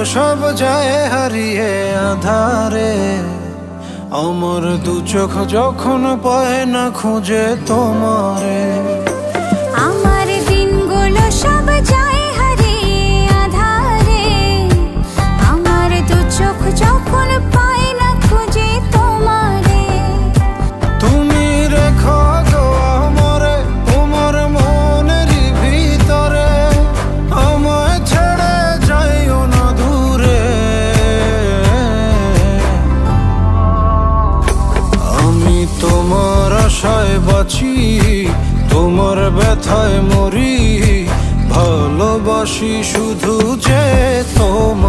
সব যায় হারিয়ে আধারে, আমার দু চোখ যখন পায় না খুঁজে তোমারে। আমার দিনগুলো সব যায় হারিয়ে আধারে, আমার দু চোখ যখন পায় না খুঁজে তোমারে। তুমি রেখো গো আমারে তোমার মনের ভিতরে, আমায় ছেড়ে যাইও না দূরে। আমি তোমার আশায় বাঁচি, তোমার ব্যথায় মরি, ভালোবাসি শুধু যে তোমার।